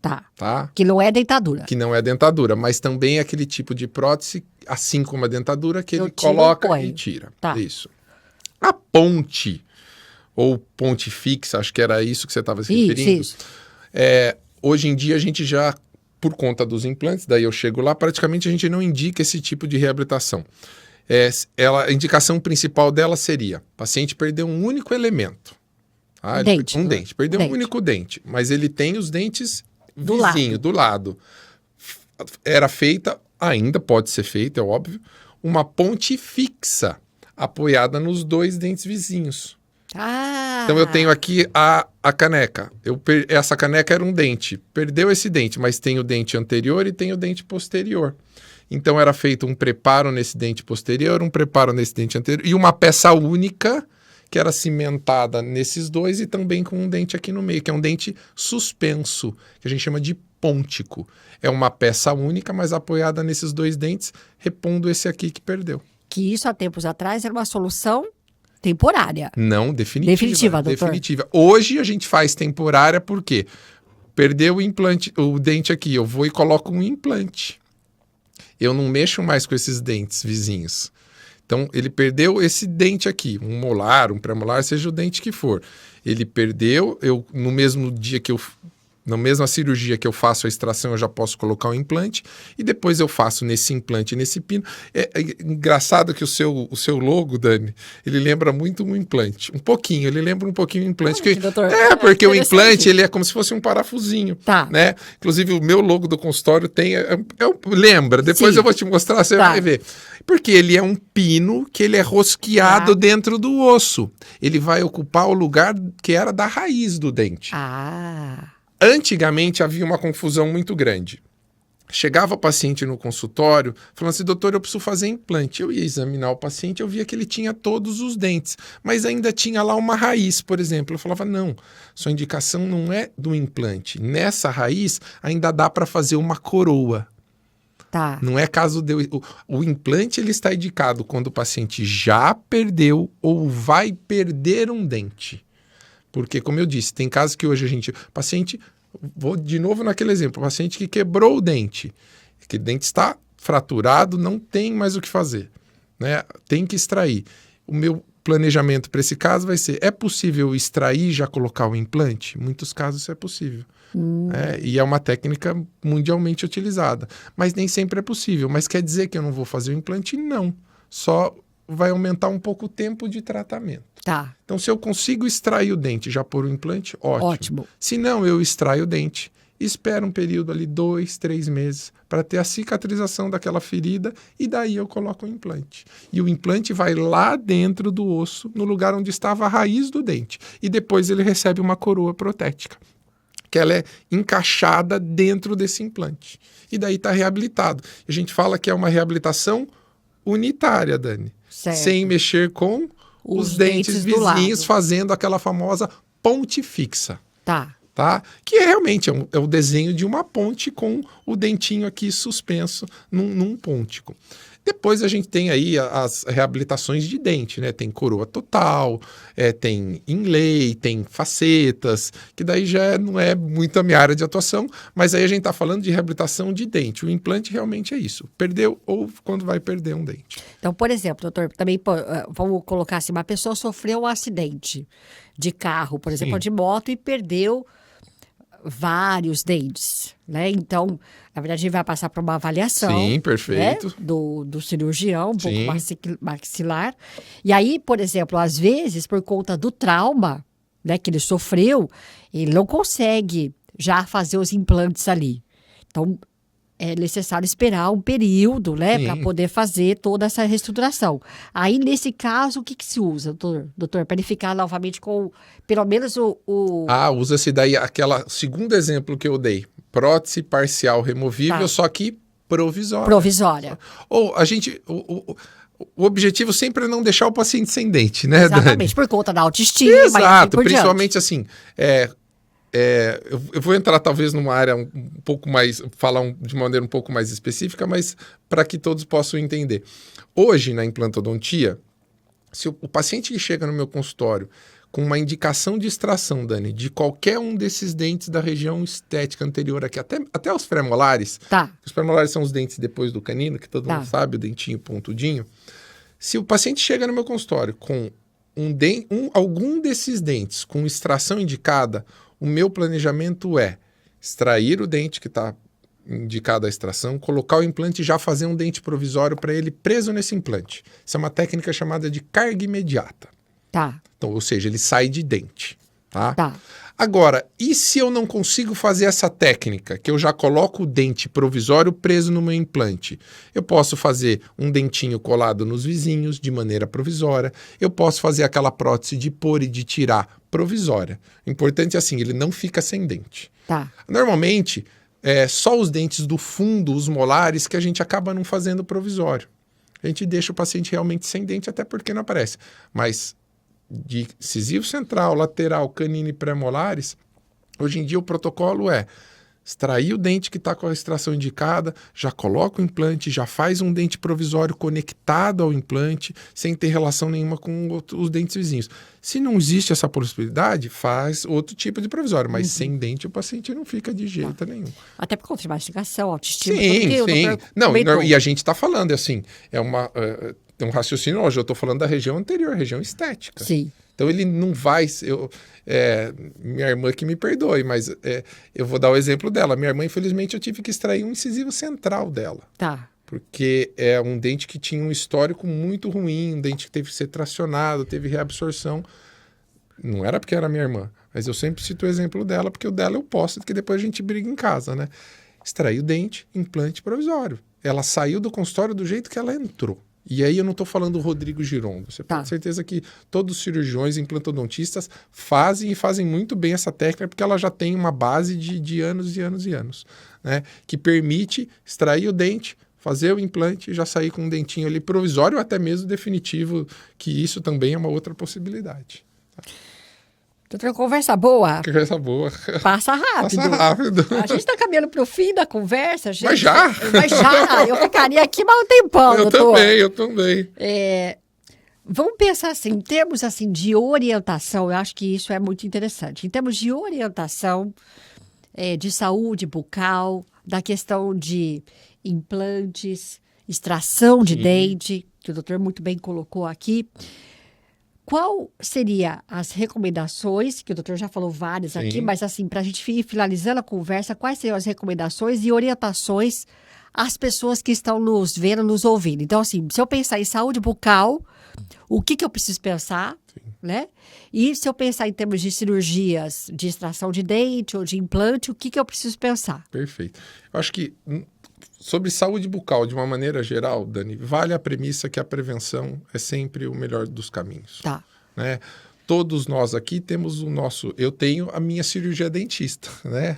Tá. Que não é dentadura. Que não é dentadura, mas também é aquele tipo de prótese, assim como a dentadura, que ele coloca e tira. Tá. Isso. A ponte, ou ponte fixa, acho que era isso que você estava se referindo. Isso. Hoje em dia a gente já, por conta dos implantes, daí eu chego lá, praticamente a gente não indica esse tipo de reabilitação. A indicação principal dela seria: o paciente perdeu um único elemento. Perdeu um único dente, mas ele tem os dentes do lado. Era feita, ainda pode ser feita, é óbvio, uma ponte fixa, apoiada nos 2 dentes vizinhos. Então eu tenho aqui a caneca. Essa caneca era um dente. Perdeu esse dente, mas tem o dente anterior e tem o dente posterior. Então era feito um preparo nesse dente posterior, um preparo nesse dente anterior e uma peça única que era cimentada nesses 2 e também com um dente aqui no meio, que é um dente suspenso, que a gente chama de pôntico. É uma peça única, mas apoiada nesses 2 dentes, repondo esse aqui que perdeu. Que isso há tempos atrás era uma solução temporária. Não, definitiva, doutor. Definitiva. Hoje a gente faz temporária porque perdeu o dente aqui, eu vou e coloco um implante. Eu não mexo mais com esses dentes vizinhos. Então, ele perdeu esse dente aqui, um molar, um premolar, seja o dente que for. Ele perdeu, no mesmo dia na mesma cirurgia que eu faço a extração, eu já posso colocar o implante, e depois eu faço nesse implante, nesse pino. É engraçado que o seu logo, Dani, ele lembra muito um implante. Um pouquinho, ele lembra um pouquinho um implante. Porque o implante, ele é como se fosse um parafusinho. Né? Inclusive, o meu logo do consultório tem... lembra, depois eu vou te mostrar, você vai ver. Porque ele é um pino que ele é rosqueado dentro do osso. Ele vai ocupar o lugar que era da raiz do dente. Antigamente havia uma confusão muito grande. Chegava o paciente no consultório falando assim: doutor, eu preciso fazer implante. Eu ia examinar o paciente, eu via que ele tinha todos os dentes, mas ainda tinha lá uma raiz, por exemplo. Eu falava: não, sua indicação não é do implante. Nessa raiz ainda dá para fazer uma coroa. Não é caso de... O implante ele está indicado quando o paciente já perdeu ou vai perder um dente. Porque, como eu disse, tem casos que hoje paciente, vou de novo naquele exemplo, paciente que quebrou o dente, que o dente está fraturado, não tem mais o que fazer, né? Tem que extrair. O meu planejamento para esse caso vai ser: é possível extrair e já colocar o implante? Em muitos casos isso é possível. E é uma técnica mundialmente utilizada. Mas nem sempre é possível. Mas quer dizer que eu não vou fazer o implante? Não. Só vai aumentar um pouco o tempo de tratamento. Então, se eu consigo extrair o dente e já pôr o implante, ótimo. Se não, eu extraio o dente, espero um período ali, 2, 3 meses, para ter a cicatrização daquela ferida, e daí eu coloco o implante. E o implante vai lá dentro do osso, no lugar onde estava a raiz do dente. E depois ele recebe uma coroa protética, que ela é encaixada dentro desse implante. E daí está reabilitado. A gente fala que é uma reabilitação unitária, Dani. Sem mexer com os dentes vizinhos, fazendo aquela famosa ponte fixa. tá? Que realmente é o desenho de uma ponte com o dentinho aqui suspenso num pôntico. Depois a gente tem aí as reabilitações de dente, né? Tem coroa total, tem inlay, tem facetas, que daí já não é muito a minha área de atuação, mas aí a gente está falando de reabilitação de dente. O implante realmente é isso, perdeu ou quando vai perder um dente. Então, por exemplo, doutor, também vamos colocar assim, uma pessoa sofreu um acidente de carro, por exemplo, de moto e perdeu vários dentes, né? Então, na verdade, a gente vai passar por uma avaliação. Sim, perfeito. Né? Do cirurgião, um pouco maxilar. E aí, por exemplo, às vezes, por conta do trauma, né, que ele sofreu, ele não consegue já fazer os implantes ali. Então, é necessário esperar um período, né, para poder fazer toda essa reestruturação. Aí, nesse caso, o que se usa, doutor? Para ele ficar novamente com, pelo menos, usa-se daí aquela segundo exemplo que eu dei. Prótese parcial removível, só que provisória. Provisória. Ou a gente... O objetivo sempre é não deixar o paciente sem dente, né, Exatamente, Dani? por conta da autoestima. Exato, principalmente assim... eu vou entrar talvez numa área um pouco mais, falar de maneira um pouco mais específica, mas para que todos possam entender. Hoje, na implantodontia, se o paciente que chega no meu consultório com uma indicação de extração, Dani, de qualquer um desses dentes da região estética anterior aqui, até os premolares, os premolares são os dentes depois do canino, que todo mundo sabe, o dentinho pontudinho. Se o paciente chega no meu consultório com algum desses dentes com extração indicada, o meu planejamento é extrair o dente que está indicado a extração, colocar o implante e já fazer um dente provisório para ele preso nesse implante. Isso é uma técnica chamada de carga imediata. Então, ou seja, ele sai de dente. Agora, e se eu não consigo fazer essa técnica, que eu já coloco o dente provisório preso no meu implante? Eu posso fazer um dentinho colado nos vizinhos de maneira provisória, eu posso fazer aquela prótese de pôr e de tirar provisória. O importante é assim, ele não fica sem dente. Normalmente, só os dentes do fundo, os molares, que a gente acaba não fazendo provisório. A gente deixa o paciente realmente sem dente, até porque não aparece. Mas de incisivo central, lateral, canino e pré-molares, hoje em dia o protocolo é extrair o dente que está com a extração indicada, já coloca o implante, já faz um dente provisório conectado ao implante, sem ter relação nenhuma com os dentes vizinhos. Se não existe essa possibilidade, faz outro tipo de provisório, mas sem dente o paciente não fica de jeito nenhum. Até por conta de mastigação, autoestima. Sim. Não, e a gente está falando, assim, tem um raciocínio, hoje eu estou falando da região anterior, a região estética. Sim. Então ele não vai... minha irmã que me perdoe, mas eu vou dar o exemplo dela. Minha irmã, infelizmente, eu tive que extrair um incisivo central dela. Porque é um dente que tinha um histórico muito ruim, um dente que teve que ser tracionado, teve reabsorção. Não era porque era minha irmã, mas eu sempre cito o exemplo dela, porque o dela eu posso, porque depois a gente briga em casa, né? Extraí o dente, implante provisório. Ela saiu do consultório do jeito que ela entrou. E aí eu não estou falando do Rodrigo Girondo. Você pode ter certeza que todos os cirurgiões implantodontistas fazem muito bem essa técnica, porque ela já tem uma base de anos e anos e anos, né? Que permite extrair o dente, fazer o implante e já sair com um dentinho ali provisório ou até mesmo definitivo, que isso também é uma outra possibilidade. Doutor, conversa boa. Conversa boa. Passa rápido. Passa rápido. A gente está caminhando para o fim da conversa, gente. Mas já? Eu ficaria aqui mais um tempão, doutor. Eu também. Vamos pensar assim, em termos assim, de orientação, eu acho que isso é muito interessante. Em termos de orientação de saúde bucal, da questão de implantes, extração de dente, que o doutor muito bem colocou aqui. Qual seria as recomendações, que o doutor já falou várias aqui, mas assim, para a gente ir finalizando a conversa, quais seriam as recomendações e orientações às pessoas que estão nos vendo, nos ouvindo? Então, assim, se eu pensar em saúde bucal, o que eu preciso pensar, né? E se eu pensar em termos de cirurgias de extração de dente ou de implante, o que eu preciso pensar? Perfeito. Eu acho que sobre saúde bucal, de uma maneira geral, Dani, vale a premissa que a prevenção é sempre o melhor dos caminhos. Né? Todos nós aqui temos o nosso... Eu tenho a minha cirurgia dentista, né?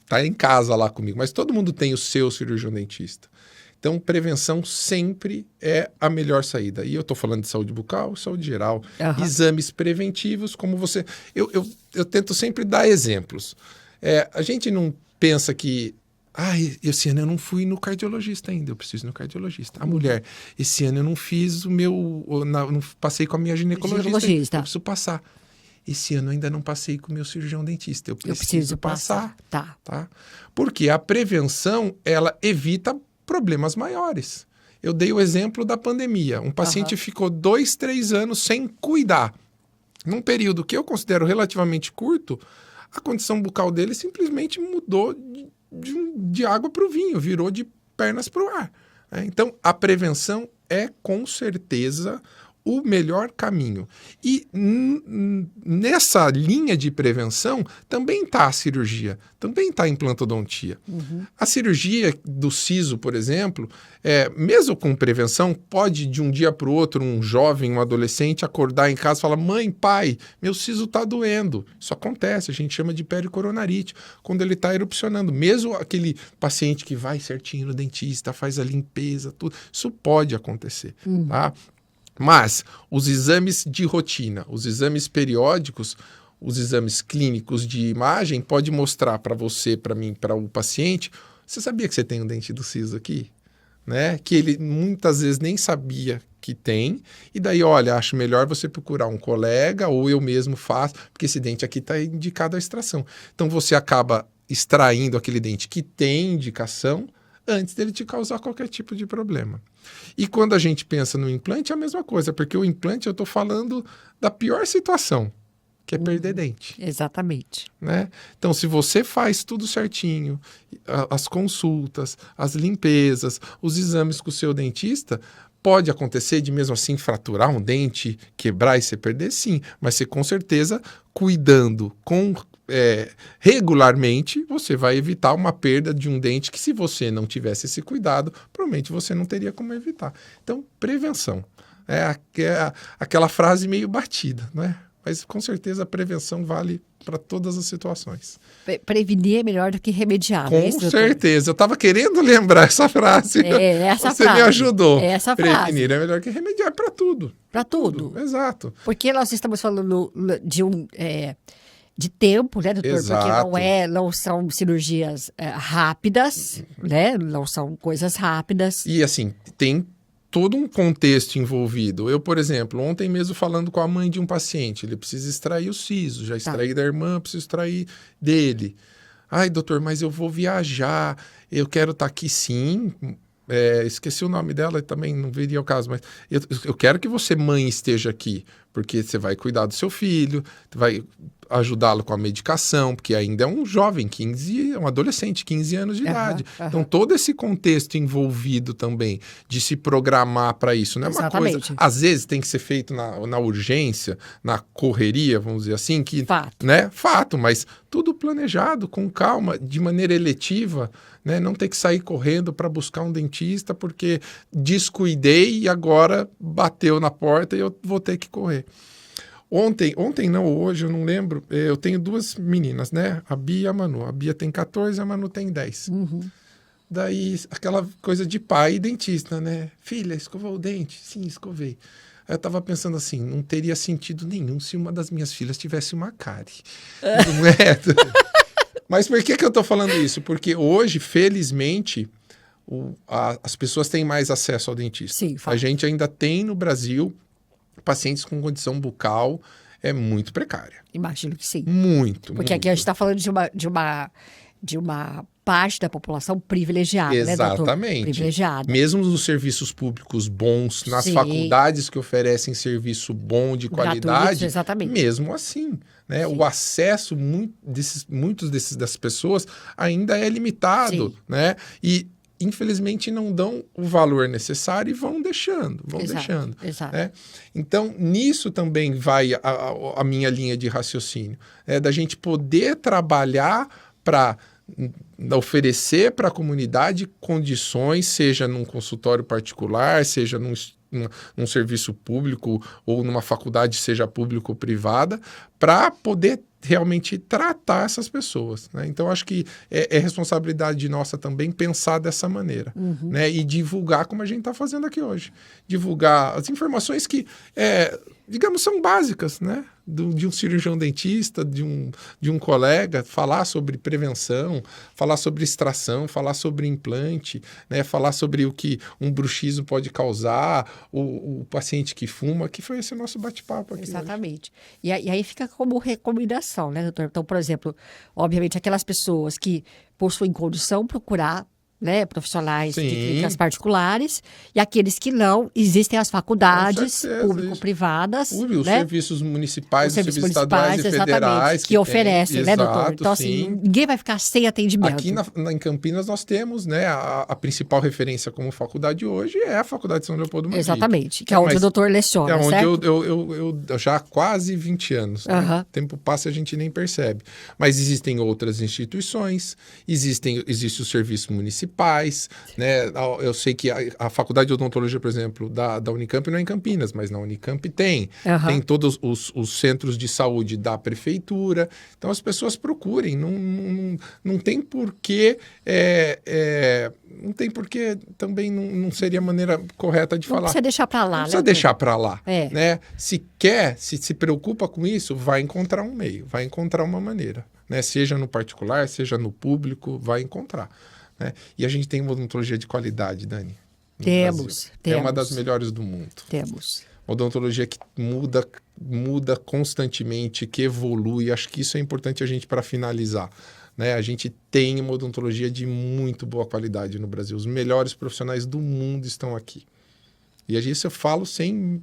Tá em casa lá comigo, mas todo mundo tem o seu cirurgião dentista. Então, prevenção sempre é a melhor saída. E eu estou falando de saúde bucal, saúde geral. Exames preventivos, como você... Eu tento sempre dar exemplos. A gente não pensa que... esse ano eu não fui no cardiologista ainda, eu preciso ir no cardiologista. A mulher, esse ano eu não fiz não passei com a minha ginecologista, eu preciso passar. Esse ano eu ainda não passei com o meu cirurgião dentista, eu preciso passar. Tá? Porque a prevenção, ela evita problemas maiores. Eu dei o exemplo da pandemia. Um paciente ficou 2, 3 anos sem cuidar. Num período que eu considero relativamente curto, a condição bucal dele simplesmente mudou de água para o vinho, virou de pernas para o ar. Então, a prevenção é, com certeza, o melhor caminho. E nessa linha de prevenção também está a cirurgia, também está a implantodontia. A cirurgia do siso, por exemplo, mesmo com prevenção, pode de um dia para o outro um jovem, um adolescente acordar em casa e falar: mãe, pai, meu siso está doendo. Isso acontece, a gente chama de pericoronarite, quando ele está erupcionando. Mesmo aquele paciente que vai certinho no dentista, faz a limpeza, tudo, isso pode acontecer, tá? Mas os exames de rotina, os exames periódicos, os exames clínicos de imagem pode mostrar para você, para mim, para o paciente: você sabia que você tem um dente do siso aqui? Né? Que ele muitas vezes nem sabia que tem, e daí, olha, acho melhor você procurar um colega ou eu mesmo faço, porque esse dente aqui está indicado à extração. Então você acaba extraindo aquele dente que tem indicação antes dele te causar qualquer tipo de problema. E quando a gente pensa no implante, é a mesma coisa, porque o implante eu estou falando da pior situação, que é perder dente. Exatamente. Né? Então, se você faz tudo certinho, as consultas, as limpezas, os exames com o seu dentista, pode acontecer de mesmo assim fraturar um dente, quebrar e você perder? Sim, mas você com certeza, cuidando regularmente, você vai evitar uma perda de um dente que, se você não tivesse esse cuidado, provavelmente você não teria como evitar. Então, prevenção. É aquela frase meio batida, né? Mas com certeza a prevenção vale para todas as situações. Prevenir é melhor do que remediar. Com certeza. Eu estava querendo lembrar essa frase. Você me ajudou. Essa frase. Prevenir é melhor que remediar para tudo. Para tudo. Exato. Porque nós estamos falando de tempo, né, doutor? Exato. Porque não são cirurgias rápidas, né? Não são coisas rápidas. E assim, tem todo um contexto envolvido. Eu, por exemplo, ontem mesmo falando com a mãe de um paciente, ele precisa extrair o siso, já extraí da irmã, preciso extrair dele. Ai, doutor, mas eu vou viajar, eu quero estar aqui sim. Esqueci o nome dela, também não viria ao caso, mas eu quero que você, mãe, esteja aqui, porque você vai cuidar do seu filho, vai ajudá-lo com a medicação, porque ainda é um jovem, um adolescente, 15 anos de idade. Então, todo esse contexto envolvido também de se programar para isso, não é uma coisa... Às vezes tem que ser feito na urgência, na correria, vamos dizer assim, Fato. Né? Fato, mas tudo planejado, com calma, de maneira eletiva, né? Não ter que sair correndo para buscar um dentista porque descuidei e agora bateu na porta e eu vou ter que correr. Ontem não, hoje eu não lembro, eu tenho 2 meninas, né? A Bia e a Manu. A Bia tem 14, a Manu tem 10. Daí, aquela coisa de pai e dentista, né? Filha, escovou o dente? Sim, escovei. Aí eu tava pensando assim, não teria sentido nenhum se uma das minhas filhas tivesse uma cárie. Não é? Mas por que eu tô falando isso? Porque hoje, felizmente, as pessoas têm mais acesso ao dentista. Sim, a gente ainda tem no Brasil pacientes com condição bucal muito precária. Imagino que sim. Muito. Porque aqui a gente está falando de uma parte da população privilegiada, exatamente, né, doutor? Privilegiada. Mesmo nos serviços públicos bons, nas faculdades que oferecem serviço bom, de qualidade, exatamente. Mesmo assim, né, o acesso muitos dessas pessoas ainda é limitado, né? E infelizmente não dão o valor necessário e vão deixando. Exato. Né? Então, nisso também vai a minha linha de raciocínio, da gente poder trabalhar para oferecer para a comunidade condições, seja num consultório particular, seja num serviço público ou numa faculdade, seja público ou privada, para poder realmente tratar essas pessoas, né? Então, acho que é responsabilidade nossa também pensar dessa maneira, né? E divulgar como a gente está fazendo aqui hoje. Divulgar as informações que, digamos, são básicas, né? De um cirurgião dentista, de um colega, falar sobre prevenção, falar sobre extração, falar sobre implante, né? Falar sobre o que um bruxismo pode causar, o paciente que fuma, que foi esse o nosso bate-papo aqui. Exatamente. E aí fica como recomendação, né, doutor? Então, por exemplo, obviamente, aquelas pessoas que possuem condição, procurar, né, profissionais de clínicas particulares, e aqueles que não, existem as faculdades público-privadas. Os né? serviços municipais, os serviços estaduais e federais. Que oferecem, né, doutor? Então, assim, ninguém vai ficar sem atendimento. Aqui em Campinas nós temos, né, a principal referência como faculdade hoje é a Faculdade de São Leopoldo Mandique. Exatamente, que é onde o doutor leciona, é onde certo? eu já há quase 20 anos. Né? O tempo passa e a gente nem percebe. Mas existem outras instituições, existe o serviço municipal, né? Eu sei que a Faculdade de Odontologia, por exemplo, da Unicamp não é em Campinas, mas na Unicamp tem. Tem todos os centros de saúde da prefeitura. Então, as pessoas procurem. Não tem porquê... não tem porquê também não seria a maneira correta de falar. Não precisa deixar para lá. Não precisa deixar para lá. Né? Se quer, se preocupa com isso, vai encontrar um meio, vai encontrar uma maneira. Né? Seja no particular, seja no público, vai encontrar. Né? E a gente tem uma odontologia de qualidade, Dani. Temos. É uma das melhores do mundo. Temos. Odontologia que muda constantemente, que evolui. Acho que isso é importante a gente para finalizar. Né? A gente tem uma odontologia de muito boa qualidade no Brasil. Os melhores profissionais do mundo estão aqui. E isso eu falo sem...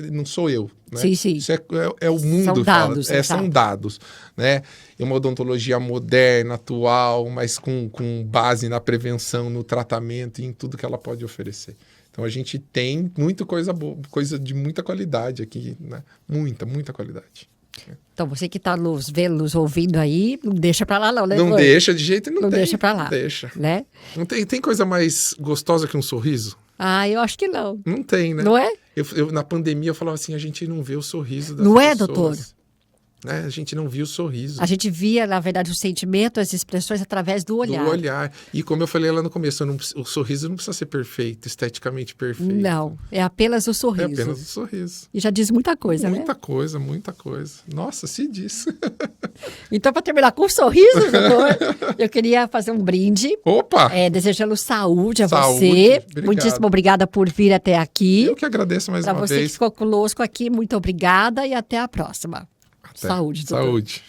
Não sou eu. Né? Sim, sim. Isso é o mundo. São dados. São dados. Né? É uma odontologia moderna, atual, mas com base na prevenção, no tratamento e em tudo que ela pode oferecer. Então, a gente tem muita coisa boa, coisa de muita qualidade aqui. Né? Muita qualidade. Então, você que está nos vendo, nos ouvindo aí, não deixa para lá não, né? Não deixa de jeito nenhum. Não deixa para lá. Não deixa. Né? Não tem coisa mais gostosa que um sorriso? Ah, eu acho que não. Não tem, né? Não é? Eu na pandemia, eu falava assim, a gente não vê o sorriso das pessoas. Não é, doutor? Né? A gente não viu o sorriso. A gente via, na verdade, o sentimento, as expressões através do olhar. Do olhar. E como eu falei lá no começo, o sorriso não precisa ser perfeito, esteticamente perfeito. Não, é apenas o sorriso. É apenas o sorriso. E já diz muita coisa, né? Muita coisa. Nossa, se diz. Então, para terminar com o sorriso, doutor, eu queria fazer um brinde. Opa! Desejando saúde a você. Obrigado. Muitíssimo obrigada por vir até aqui. Eu que agradeço mais uma vez. Para você que ficou conosco aqui, muito obrigada e até a próxima. Até. Saúde, doutor. Saúde.